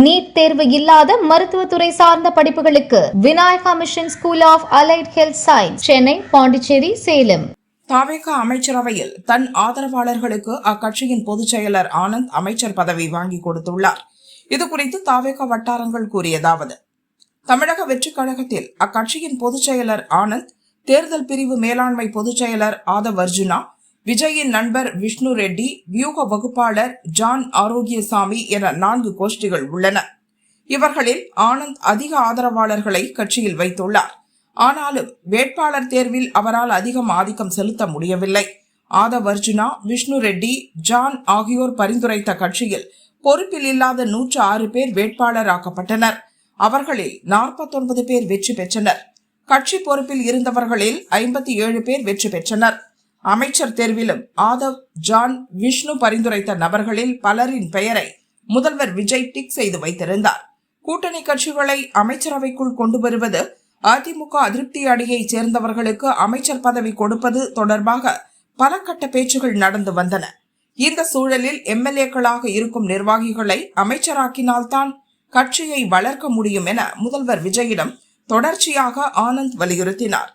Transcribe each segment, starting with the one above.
NEET தேர்வு இல்லாத மருத்துவத்துறை சார்ந்த படிப்புகளுக்கு Vinayaka mission school of allied health science, Chennai, Pondicherry, Salem. தாவேக அமைச்சரவையில் தன் ஆதரவாளர்களுக்கு அக்கட்சியின் பொதுச் செயலர் ஆனந்த் அமைச்சர் பதவி வாங்கி கொடுத்துள்ளார். இதுகுறித்து தாவேக வட்டாரங்கள் கூறியதாவது: தமிழக வெற்றிக் கழகத்தில் அக்கட்சியின் பொதுச் செயலர் ஆனந்த், தேர்தல் பிரிவு மேலாண்மை பொதுச் செயலர் ஆதவ் அர்ஜுனா, விஜயின் நண்பர் விஷ்ணு ரெட்டி, வியூக வகுப்பாளர் ஜான் ஆரோக்கியசாமி என 4 கோஷ்டிகள் உள்ளன. இவர்களில் ஆனந்த் அதிக ஆதரவாளர்களை கட்சியில் வைத்துள்ளார். ஆனாலும் வேட்பாளர் தேர்வில் அவரால் அதிகம் ஆதிக்கம் செலுத்த முடியவில்லை. ஆதவ் அர்ஜுனா, விஷ்ணு ரெட்டி, ஜான் ஆகியோர் பரிந்துரைத்த கட்சியில் பொறுப்பில் இல்லாத 106 பேர் வேட்பாளராக்கப்பட்டனர். அவர்களில் 49 பேர் வெற்றி பெற்றனர். கட்சி பொறுப்பில் இருந்தவர்களில் 57 பேர் வெற்றி பெற்றனர். அமைச்சர் தேர்விலும் ஆதவ், ஜான், விஷ்ணு பரிந்துரைத்த நபர்களில் பலரின் பெயரை முதல்வர் விஜய் டிக் செய்து வைத்திருந்தார். கூட்டணி கட்சிகளை அமைச்சரவைக்குள் கொண்டு வருவது, அதிமுக அதிருப்தி அணியைச் சேர்ந்தவர்களுக்கு அமைச்சர் பதவி கொடுப்பது தொடர்பாக பல கட்ட பேச்சுகள் நடந்து வந்தன. இந்த சூழலில் எம்எல்ஏக்களாக இருக்கும் நிர்வாகிகளை அமைச்சராக்கினால்தான் கட்சியை வளர்க்க முடியும் என முதல்வர் விஜயிடம் தொடர்ச்சியாக ஆனந்த் வலியுறுத்தினார்.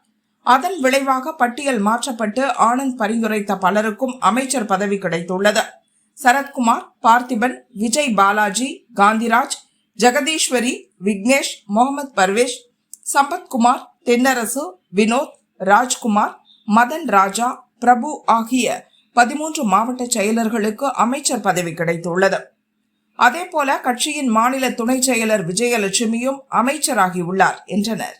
அதன் விளைவாக பட்டியல் மாற்றப்பட்டு ஆனந்த் பரிந்துரைத்த பலருக்கும் அமைச்சர் பதவி கிடைத்துள்ளது. சரத்குமார், பார்த்திபன், விஜய் பாலாஜி, காந்திராஜ், ஜெகதீஸ்வரி, விக்னேஷ், முகமது பர்வேஷ், சம்பத்குமார், தென்னரசு, வினோத், ராஜ்குமார், மதன் ராஜா, பிரபு ஆகிய 13 மாவட்ட செயலர்களுக்கு அமைச்சர் பதவி கிடைத்துள்ளது. அதேபோல கட்சியின் மாநில துணை செயலர் விஜயலட்சுமியும் அமைச்சராகியுள்ளார் என்றனர்.